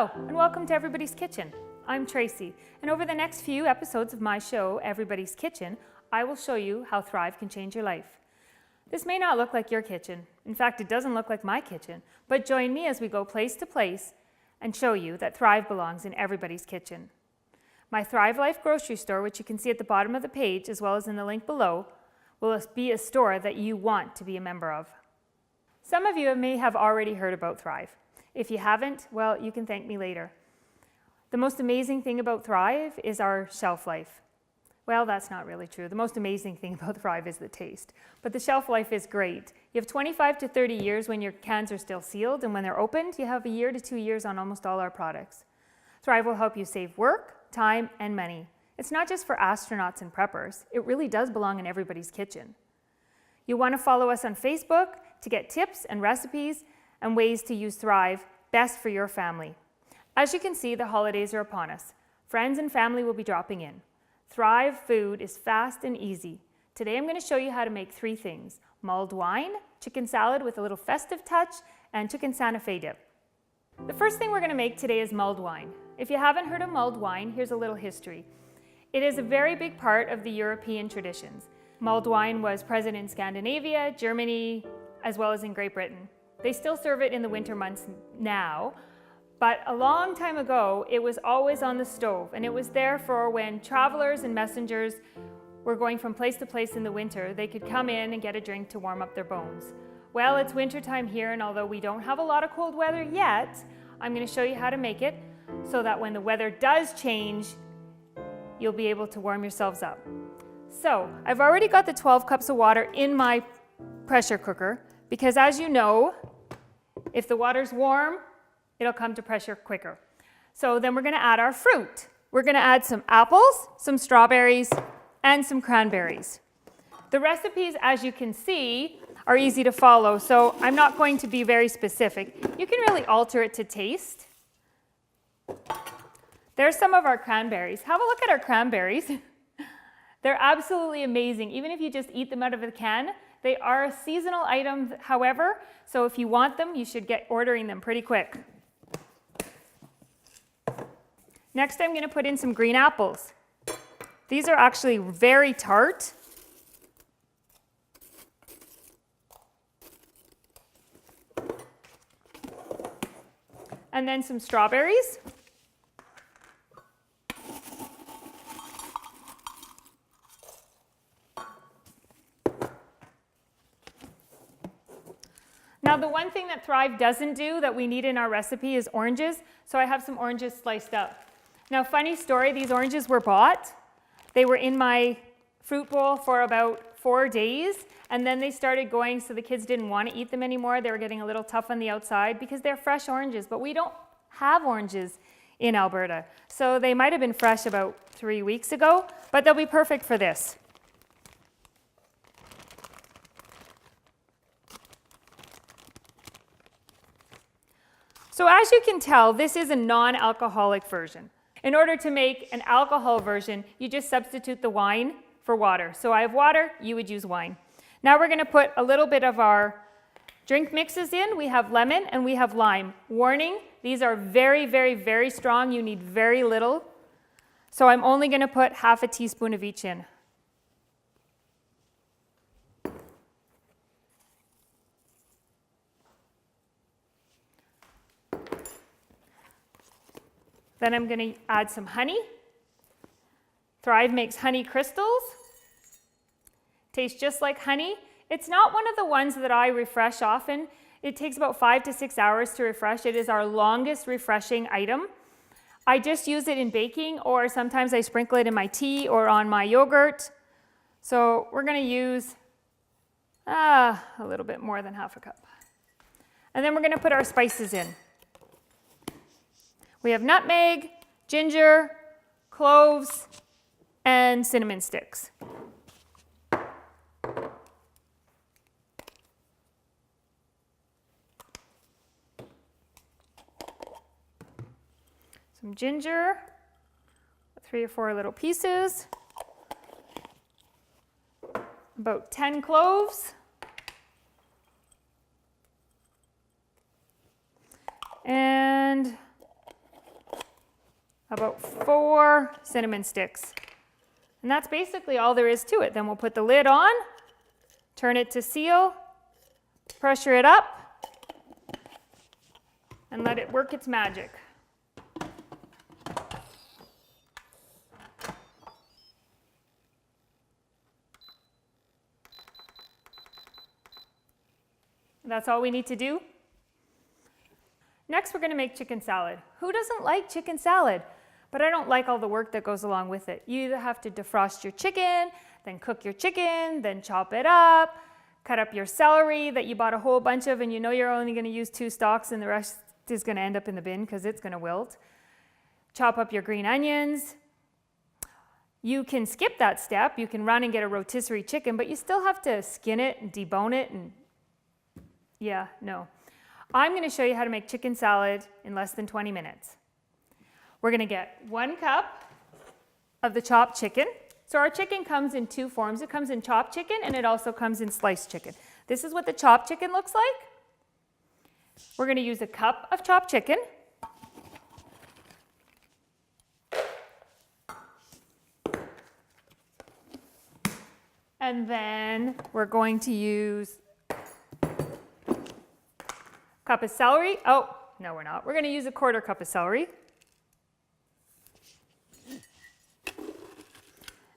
Hello, and welcome to Everybody's Kitchen. I'm Tracy, and over the next few episodes of my show, Everybody's Kitchen, I will show you how Thrive can change your life. This may not look like your kitchen. In fact, it doesn't look like my kitchen, but join me as we go place to place and show you that Thrive belongs in everybody's kitchen. My Thrive Life grocery store, which you can see at the bottom of the page, as well as in the link below, will be a store that you want to be a member of. Some of you may have already heard about Thrive. If you haven't, well, you can thank me later. The most amazing thing about Thrive is our shelf life. Well, that's not really true. The most amazing thing about Thrive is the taste. But the shelf life is great. You have 25 to 30 years when your cans are still sealed, and when they're opened, you have 1 year to 2 years on almost all our products. Thrive will help you save work, time, and money. It's not just for astronauts and preppers. It really does belong in everybody's kitchen. You'll want to follow us on Facebook to get tips and recipes and ways to use Thrive best for your family. As you can see, the holidays are upon us. Friends and family will be dropping in. Thrive food is fast and easy. Today I'm going to show you how to make 3 things: mulled wine, chicken salad with a little festive touch, and chicken Santa Fe dip. The first thing we're going to make today is mulled wine. If you haven't heard of mulled wine, here's a little history. It is a very big part of the European traditions. Mulled wine was present in Scandinavia, Germany, as well as in Great Britain. They still serve it in the winter months now, but a long time ago, it was always on the stove, and it was there for when travelers and messengers were going from place to place in the winter. They could come in and get a drink to warm up their bones. Well, it's wintertime here, and although we don't have a lot of cold weather yet, I'm going to show you how to make it so that when the weather does change, you'll be able to warm yourselves up. So, I've already got the 12 cups of water in my pressure cooker, because as you know, if the water's warm, it'll come to pressure quicker. So then we're going to add our fruit. We're going to add some apples, some strawberries, and some cranberries. The recipes, as you can see, are easy to follow, so I'm not going to be very specific. You can really alter it to taste. There's some of our cranberries. Have a look at our cranberries. They're absolutely amazing. Even if you just eat them out of a can, they are a seasonal item, however, so if you want them, you should get ordering them pretty quick. Next, I'm going to put in some green apples. These are actually very tart. And then some strawberries. Now, the one thing that Thrive doesn't do that we need in our recipe is oranges, so I have some oranges sliced up. Now, funny story, these oranges were bought. They were in my fruit bowl for about 4 days, and then they started going, so the kids didn't want to eat them anymore. They were getting a little tough on the outside because they're fresh oranges, but we don't have oranges in Alberta. So they might have been fresh about 3 weeks ago, but they'll be perfect for this. So as you can tell, this is a non-alcoholic version. In order to make an alcohol version, you just substitute the wine for water. So I have water, you would use wine. Now we're going to put a little bit of our drink mixes in. We have lemon and we have lime. Warning, these are very, very, very strong. You need very little. So I'm only going to put half a teaspoon of each in. Then I'm going to add some honey. Thrive makes honey crystals. Tastes just like honey. It's not one of the ones that I refresh often. It takes about 5 to 6 hours to refresh. It is our longest refreshing item. I just use it in baking, or sometimes I sprinkle it in my tea or on my yogurt. So we're going to use a little bit more than half a cup. And then we're going to put our spices in. We have nutmeg, ginger, cloves, and cinnamon sticks. Some ginger, 3 or 4 little pieces, about 10 cloves, and about 4 cinnamon sticks. And that's basically all there is to it. Then we'll put the lid on, turn it to seal, pressure it up, and let it work its magic. That's all we need to do. Next, we're going to make chicken salad. Who doesn't like chicken salad? But I don't like all the work that goes along with it. You either have to defrost your chicken, then cook your chicken, then chop it up, cut up your celery that you bought a whole bunch of and you know you're only going to use 2 stalks and the rest is going to end up in the bin because it's going to wilt. Chop up your green onions. You can skip that step. You can run and get a rotisserie chicken, but you still have to skin it and debone it and yeah, no. I'm going to show you how to make chicken salad in less than 20 minutes. We're going to get 1 cup of the chopped chicken. So our chicken comes in 2 forms. It comes in chopped chicken and it also comes in sliced chicken. This is what the chopped chicken looks like. We're going to use a cup of chopped chicken. And then we're going to use cup of celery. Oh, no, we're not. We're going to use a 1/4 cup of celery.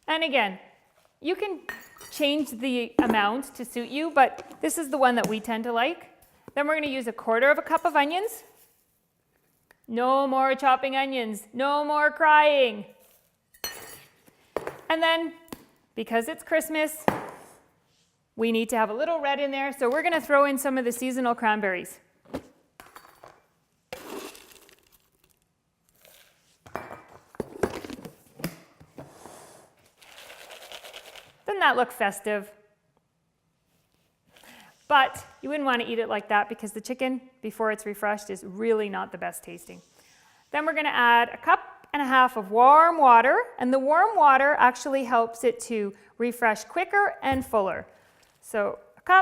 And again, you can change the amount to suit you, but this is the one that we tend to like. Then we're going to use a 1/4 cup of onions. No more chopping onions. No more crying. And then, because it's Christmas, we need to have a little red in there, so we're going to throw in some of the seasonal cranberries. Doesn't that look festive? But you wouldn't want to eat it like that because the chicken, before it's refreshed, is really not the best tasting. Then we're going to add 1.5 cups of warm water, and the warm water actually helps it to refresh quicker and fuller. So 1.5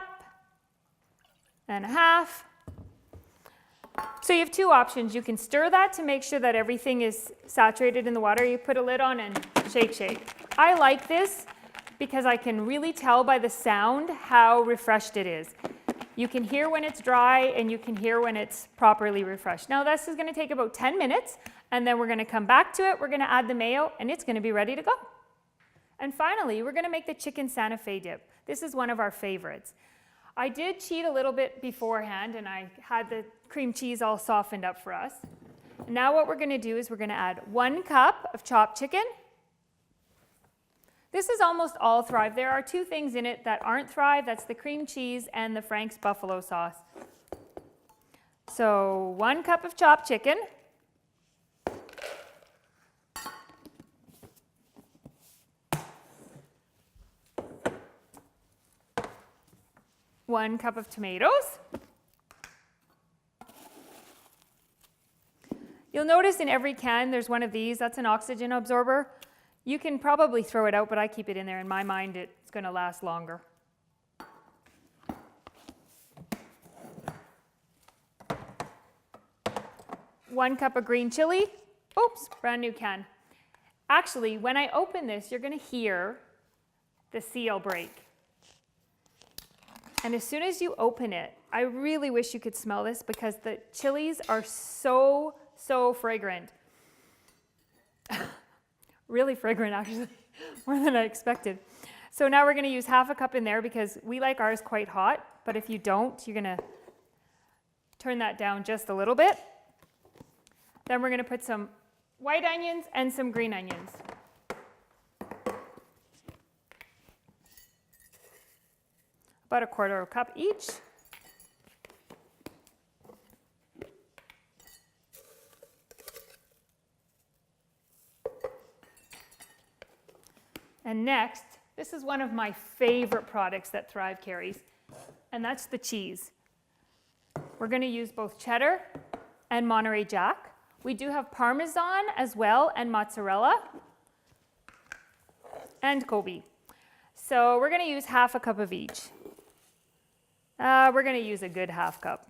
cups. So you have 2 options. You can stir that to make sure that everything is saturated in the water. You put a lid on and shake, shake. I like this because I can really tell by the sound how refreshed it is. You can hear when it's dry and you can hear when it's properly refreshed. Now this is going to take about 10 minutes and then we're going to come back to it. We're going to add the mayo and it's going to be ready to go. And finally, we're going to make the chicken Santa Fe dip. This is one of our favorites. I did cheat a little bit beforehand and I had the cream cheese all softened up for us. And now what we're going to do is we're going to add 1 cup of chopped chicken. This is almost all Thrive. There are 2 things in it that aren't Thrive. That's the cream cheese and the Frank's buffalo sauce. So 1 cup of chopped chicken. 1 cup of tomatoes. You'll notice in every can there's one of these. That's an oxygen absorber. You can probably throw it out, but I keep it in there. In my mind, it's going to last longer. One cup of green chili. Oops, brand new can. Actually, when I open this, you're going to hear the seal break. And as soon as you open it, I really wish you could smell this because the chilies are so fragrant. Really fragrant, actually, more than I expected. So now we're going to use 1/2 cup in there because we like ours quite hot, but if you don't, you're going to turn that down just a little bit. Then we're going to put some white onions and some green onions. About 1/4 cup each. And next, this is one of my favorite products that Thrive carries, and that's the cheese. We're going to use both cheddar and Monterey Jack. We do have Parmesan as well, and mozzarella, and Kobe. So we're going to use 1/2 cup of each. We're going to use a good 1/2 cup.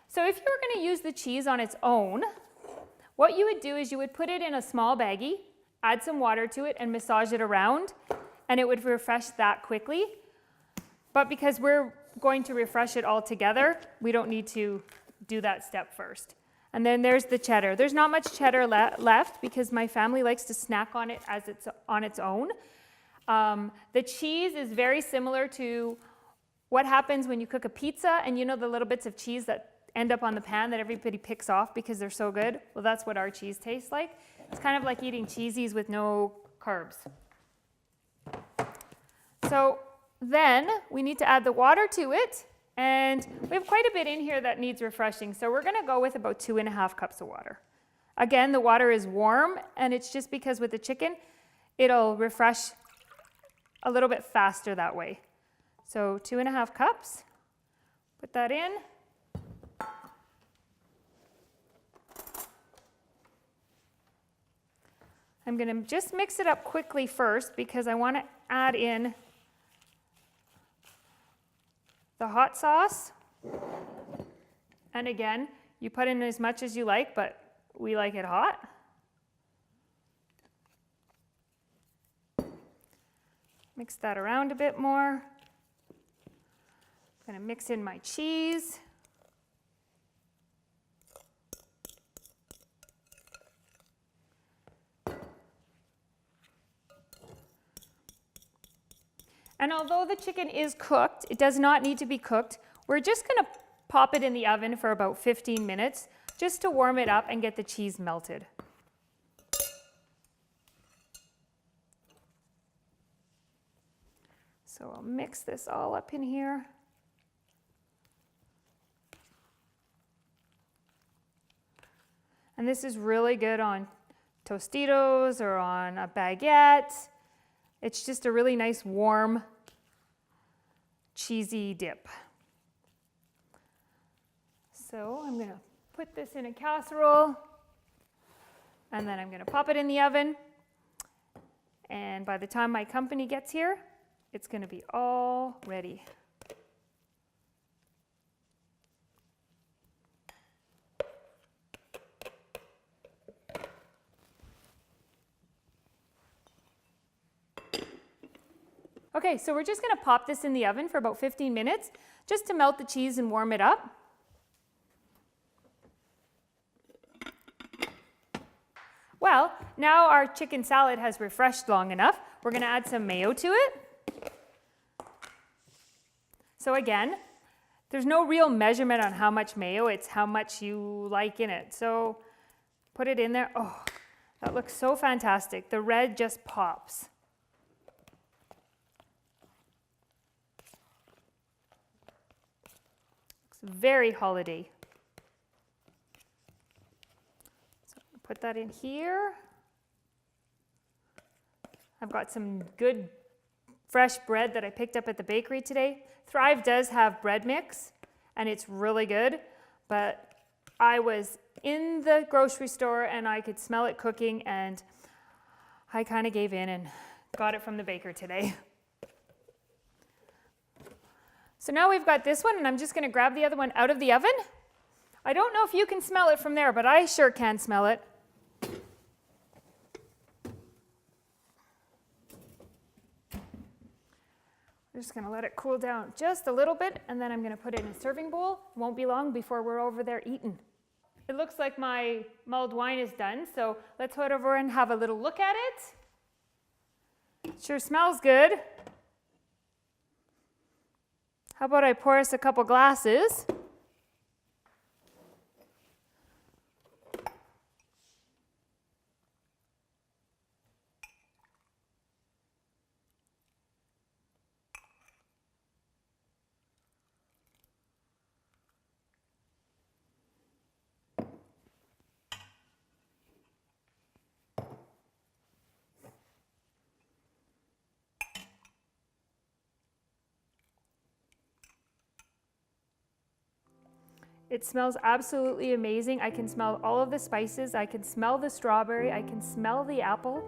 So if you were going to use the cheese on its own, What you would do is you would put it in a small baggie, add some water to it and massage it around, and it would refresh that quickly. But because we're going to refresh it all together, we don't need to do that step first. And then there's the cheddar. There's not much cheddar left because my family likes to snack on it as it's on its own. The cheese is very similar to what happens when you cook a pizza and you know the little bits of cheese that end up on the pan that everybody picks off because they're so good. Well, that's what our cheese tastes like. It's kind of like eating cheesies with no carbs. So then we need to add the water to it, and we have quite a bit in here that needs refreshing. So we're going to go with about 2.5 cups of water. Again, the water is warm, and it's just because with the chicken, it'll refresh a little bit faster that way. So 2.5 cups, put that in. I'm going to just mix it up quickly first because I want to add in the hot sauce. And again, you put in as much as you like, but we like it hot. Mix that around a bit more. I'm going to mix in my cheese. And although the chicken is cooked, it does not need to be cooked. We're just going to pop it in the oven for about 15 minutes just to warm it up and get the cheese melted. So I'll mix this all up in here. And this is really good on Tostitos or on a baguette. It's just a really nice warm cheesy dip. So I'm going to put this in a casserole and then I'm going to pop it in the oven. And by the time my company gets here, it's going to be all ready. Okay, so we're just going to pop this in the oven for about 15 minutes just to melt the cheese and warm it up. Well, now our chicken salad has refreshed long enough. We're going to add some mayo to it. So again, there's no real measurement on how much mayo, it's how much you like in it. So put it in there. Oh, that looks so fantastic. The red just pops. Very holiday. So put that in here. I've got some good fresh bread that I picked up at the bakery today. Thrive does have bread mix and it's really good, but I was in the grocery store and I could smell it cooking and I kind of gave in and got it from the baker today. So now we've got this one and I'm just going to grab the other one out of the oven. I don't know if you can smell it from there, but I sure can smell it. I'm just going to let it cool down just a little bit and then I'm going to put it in a serving bowl. It won't be long before we're over there eating. It looks like my mulled wine is done, so let's head over and have a little look at it. Sure smells good. How about I pour us a couple glasses? It smells absolutely amazing. I can smell all of the spices. I can smell the strawberry. I can smell the apple.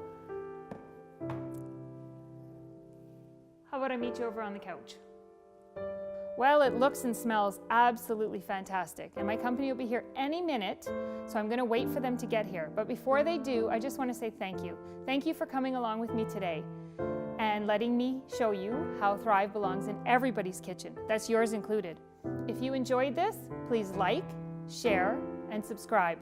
How about I meet you over on the couch? Well, it looks and smells absolutely fantastic, and my company will be here any minute, so I'm going to wait for them to get here. But before they do, I just want to say thank you. Thank you for coming along with me today and letting me show you how Thrive belongs in everybody's kitchen. That's yours included. If you enjoyed this, please like, share, and subscribe.